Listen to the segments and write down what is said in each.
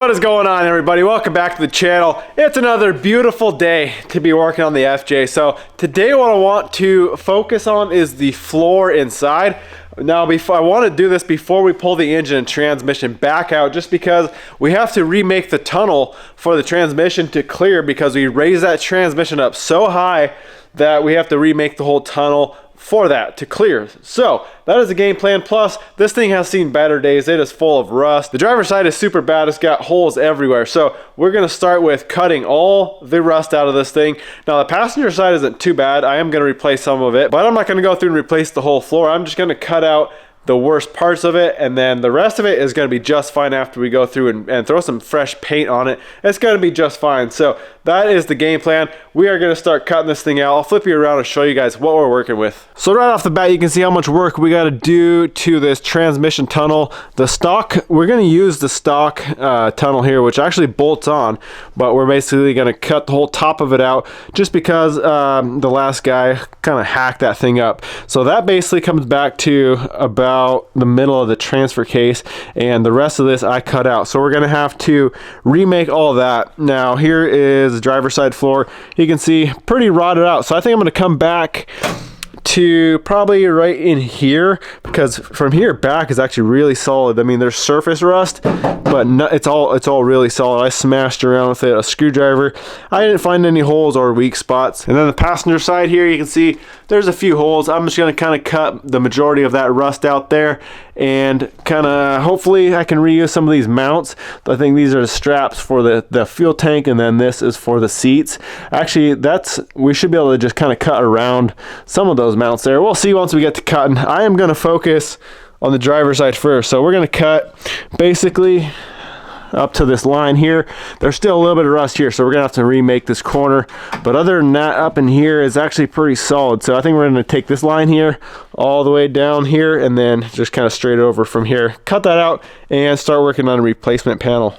What is going on, everybody? Welcome back to the channel. It's another beautiful day to be working on the FJ. So today what I want to focus on is the floor inside. Now, I want to do this before we pull the engine and transmission back out, just because we have to remake the tunnel for the transmission to clear, because we raised that transmission up so high that we have to remake the whole tunnel for that to clear. So that is the game plan. Plus, this thing has seen better days. It is full of rust. The driver's side is super bad. It's got holes everywhere. So we're going to start with cutting all the rust out of this thing. Now, the passenger side isn't too bad. I am going to replace some of it, but I'm not going to go through and replace the whole floor. I'm just going to cut out the worst parts of it, and then the rest of it is going to be just fine after we go through and throw some fresh paint on it. It's going to be just fine. So that is the game plan. We are going to start cutting this thing out. I'll flip you around and show you guys what we're working with. So right off the bat, you can see how much work we got to do to this transmission tunnel. The stock, we're going to use the stock tunnel here, which actually bolts on, but we're basically going to cut the whole top of it out just because the last guy kind of hacked that thing up. So that basically comes back to about the middle of the transfer case, and the rest of this I cut out. So we're going to have to remake all of that. Now here is the driver's side floor. You can see pretty rotted out. So I think I'm going to come back to probably right in here, because from here back is actually really solid. I mean, there's surface rust, but it's all really solid. I smashed around with it, a screwdriver. I didn't find any holes or weak spots. And then the passenger side here, you can see there's a few holes. I'm just going to kind of cut the majority of that rust out there, and kind of hopefully I can reuse some of these mounts. I think these are the straps for the fuel tank, and then this is for the seats. Actually, we should be able to just kind of cut around some of those mounts there. We'll see once we get to cutting. I am going to focus on the driver's side first. So we're going to cut basically up to this line here. There's still a little bit of rust here, so we're gonna have to remake this corner, but other than that, up in here is actually pretty solid. So I think we're gonna take this line here all the way down here, and then just kind of straight over from here, cut that out, and start working on a replacement panel.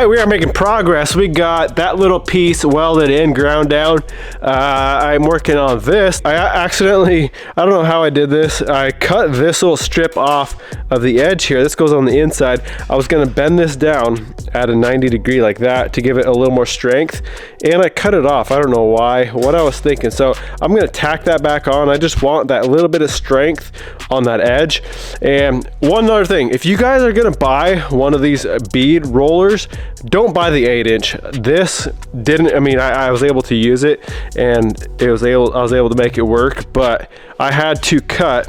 right, we are making progress. We got that little piece welded in, ground down. I'm working on this. I don't know how I did this. I cut this little strip off of the edge here. This goes on the inside. I was gonna bend this down at a 90 degree like that to give it a little more strength, and I cut it off. I don't know why, what I was thinking. So I'm gonna tack that back on. I just want that little bit of strength on that edge. And one other thing, if you guys are gonna buy one of these bead rollers, don't buy the 8-inch. This didn't, I mean, I was able to use it and I was able to make it work, but I had to cut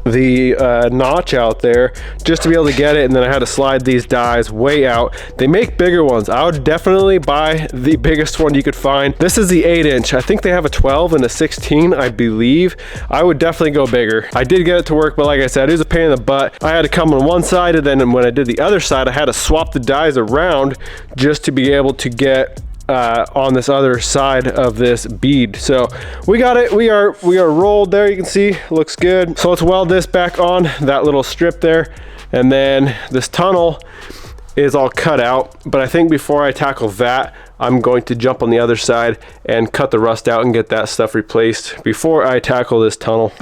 the notch out there just to be able to get it, and then I had to slide these dies way out. They make bigger ones. I would definitely buy the biggest one you could find. This is the 8-inch. I think they have a 12 and a 16, I believe. I would definitely go bigger. I did get it to work, but like I said, it was a pain in the butt. I had to come on one side, and then when I did the other side, I had to swap the dies around just to be able to get on this other side of this bead. So we got it. We are rolled there. You can see looks good. So let's weld this back on that little strip there, and then this tunnel is all cut out. But I think before I tackle that, I'm going to jump on the other side and cut the rust out and get that stuff replaced before I tackle this tunnel.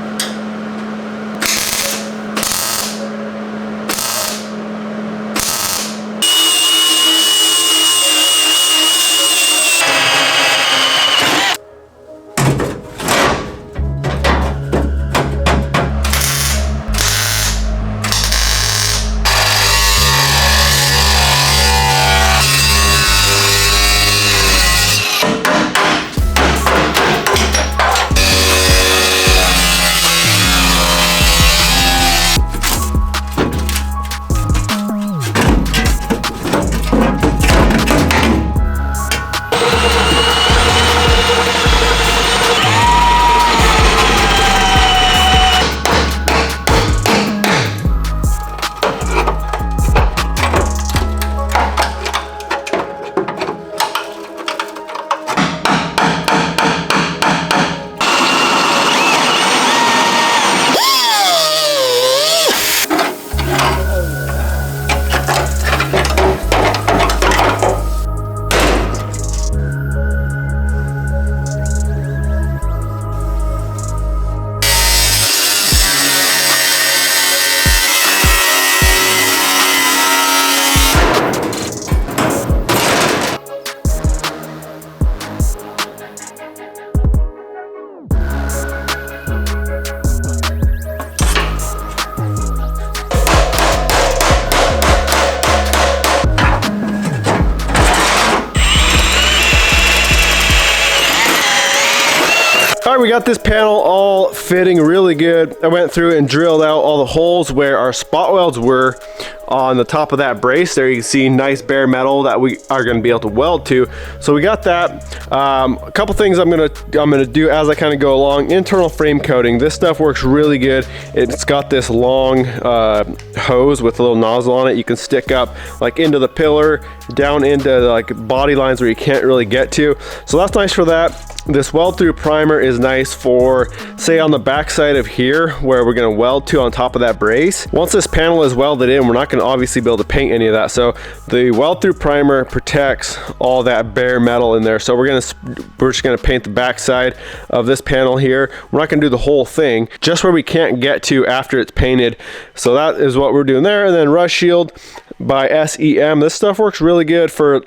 All right, we got this panel all fitting really good. I went through and drilled out all the holes where our spot welds were on the top of that brace. There you can see nice bare metal that we are going to be able to weld to. So we got that. A couple things I'm gonna do as I kind of go along. Internal frame coating. This stuff works really good. It's got this long hose with a little nozzle on it. You can stick up like into the pillar, down into like body lines where you can't really get to. So that's nice for that. This weld through primer is nice for, say, on the back side of here where we're going to weld to on top of that brace. Once this panel is welded in, we're not going to obviously be able to paint any of that. So the weld through primer protects all that bare metal in there. So we're just going to paint the back side of this panel here. We're not going to do the whole thing, just where we can't get to after it's painted. So that is what we're doing there. And then Rust Shield by SEM. This stuff works really good for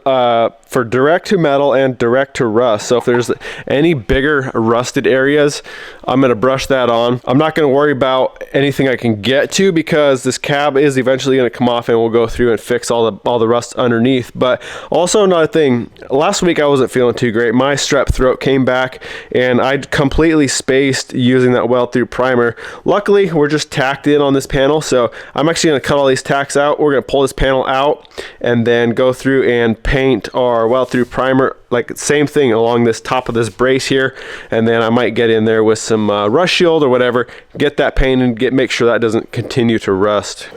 direct to metal and direct to rust. So if there's any bigger rusted areas, I'm going to brush that on. I'm not going to worry about anything I can get to because this cab is eventually going to come off and we'll go through and fix all the rust underneath. But also another thing, last week I wasn't feeling too great. My strep throat came back and I completely spaced using that weld through primer. Luckily, we're just tacked in on this panel. So I'm actually going to cut all these tacks out. We're going to pull this panel out and then go through and paint our weld through primer, like same thing along this top of this brace here, and then I might get in there with some Rust Shield or whatever, get that painted and make sure that doesn't continue to rust.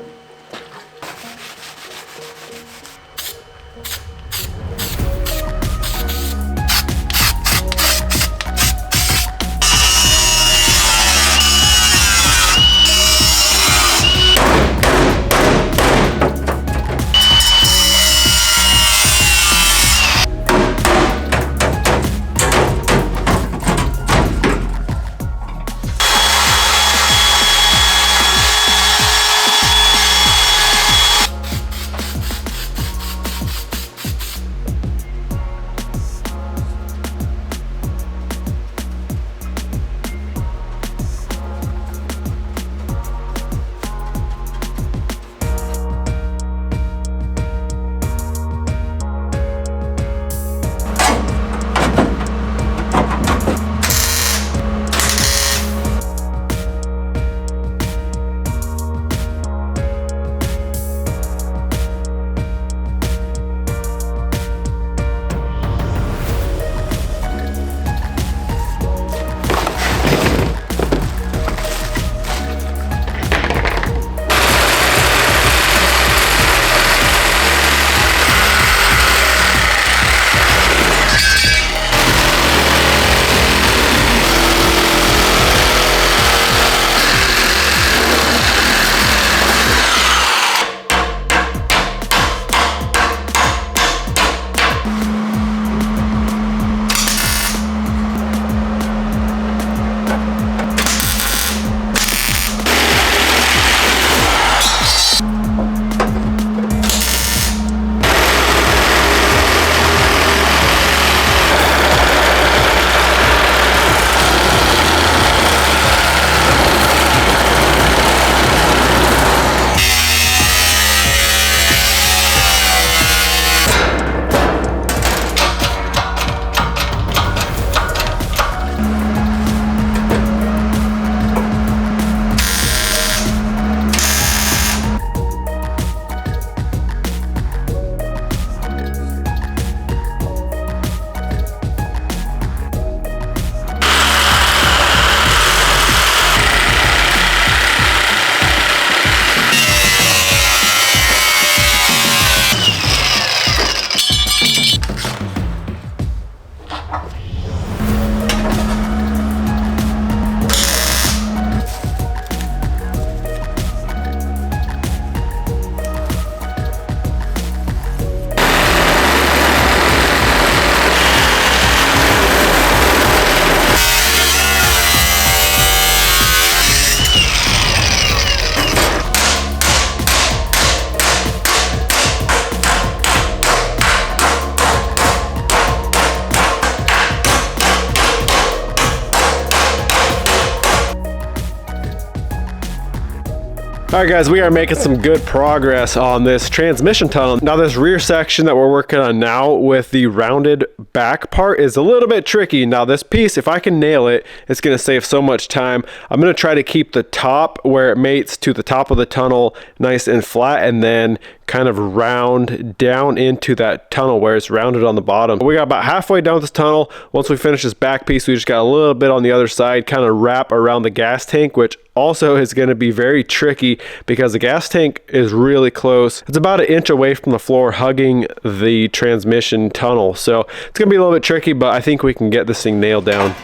All right guys, we are making some good progress on this transmission tunnel. Now this rear section that we're working on now with the rounded back part is a little bit tricky. Now this piece, if I can nail it, it's gonna save so much time. I'm gonna try to keep the top where it mates to the top of the tunnel nice and flat, and then kind of round down into that tunnel where it's rounded on the bottom. We got about halfway down this tunnel. Once we finish this back piece, we just got a little bit on the other side, kind of wrap around the gas tank, which also is going to be very tricky because the gas tank is really close. It's about 1 inch away from the floor, hugging the transmission tunnel. So it's going to be a little bit tricky, but I think we can get this thing nailed down.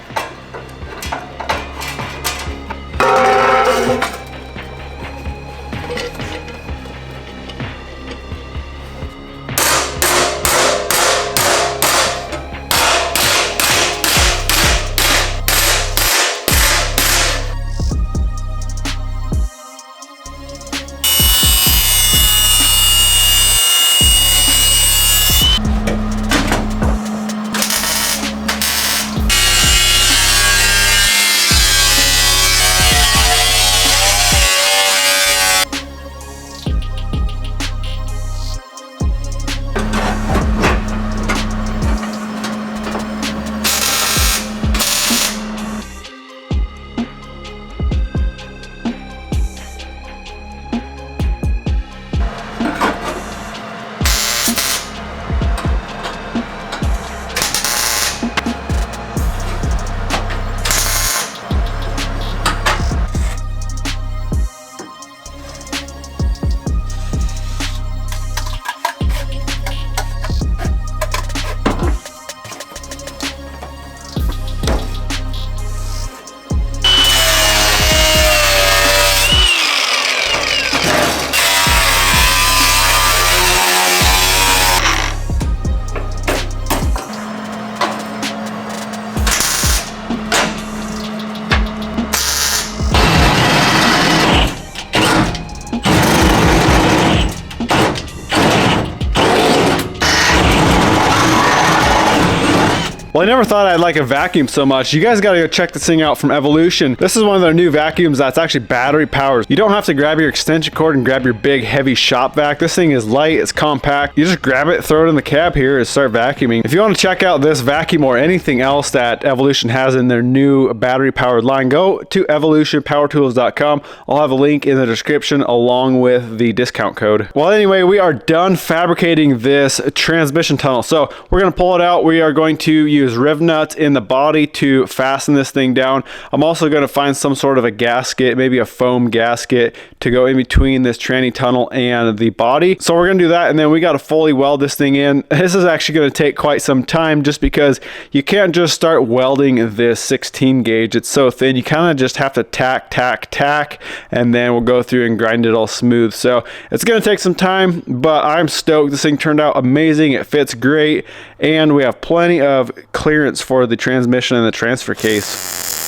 Well, I never thought I'd like a vacuum so much. You guys gotta go check this thing out from Evolution. This is one of their new vacuums that's actually battery powered. You don't have to grab your extension cord and grab your big heavy shop vac. This thing is light, it's compact. You just grab it, throw it in the cab here, and start vacuuming. If you want to check out this vacuum or anything else that Evolution has in their new battery powered line, go to evolutionpowertools.com. I'll have a link in the description along with the discount code. Well, anyway, we are done fabricating this transmission tunnel. So we're gonna pull it out. We are going to use riv nuts in the body to fasten this thing down. I'm also going to find some sort of a gasket, maybe a foam gasket, to go in between this tranny tunnel and the body. So we're going to do that, and then we got to fully weld this thing in. This is actually going to take quite some time just because you can't just start welding this 16 gauge. It's so thin. You kind of just have to tack, and then we'll go through and grind it all smooth. So it's going to take some time, but I'm stoked. This thing turned out amazing. It fits great, and we have plenty of clearance for the transmission and the transfer case.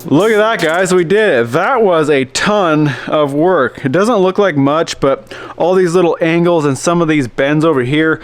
Look at that, guys, we did it. That was a ton of work. It doesn't look like much, but all these little angles and some of these bends over here,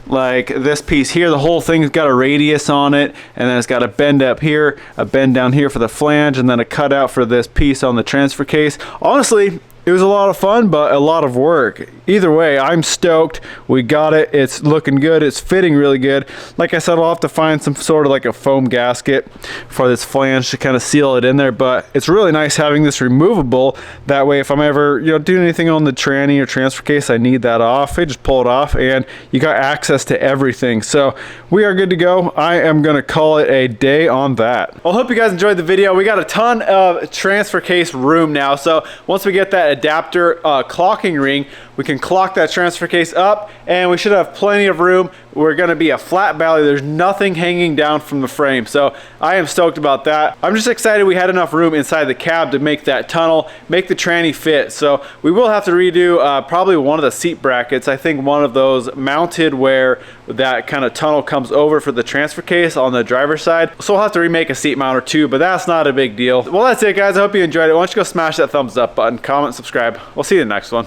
like this piece here, the whole thing's got a radius on it, and then it's got a bend up here, a bend down here for the flange, and then a cutout for this piece on the transfer case. Honestly, It was a lot of fun, but a lot of work. Either way, I'm stoked. We got it. It's looking good. It's fitting really good. Like I said, I'll have to find some sort of like a foam gasket for this flange to kind of seal it in there, but it's really nice having this removable. That way, if I'm ever, you know, doing anything on the tranny or transfer case, I need that off. I just pull it off and you got access to everything. So we are good to go. I am going to call it a day on that. Well, I hope you guys enjoyed the video. We got a ton of transfer case room now. So once we get that adapter clocking ring, we can clock that transfer case up and we should have plenty of room. We're going to be a flat belly. There's nothing hanging down from the frame. So I am stoked about that. I'm just excited we had enough room inside the cab to make that tunnel, make the tranny fit. So we will have to redo probably one of the seat brackets. I think one of those mounted where that kind of tunnel comes over for the transfer case on the driver's side. So we'll have to remake a seat mount or two, but that's not a big deal. Well, that's it, guys. I hope you enjoyed it. Why don't you go smash that thumbs up button, comment, subscribe. We'll see you in the next one.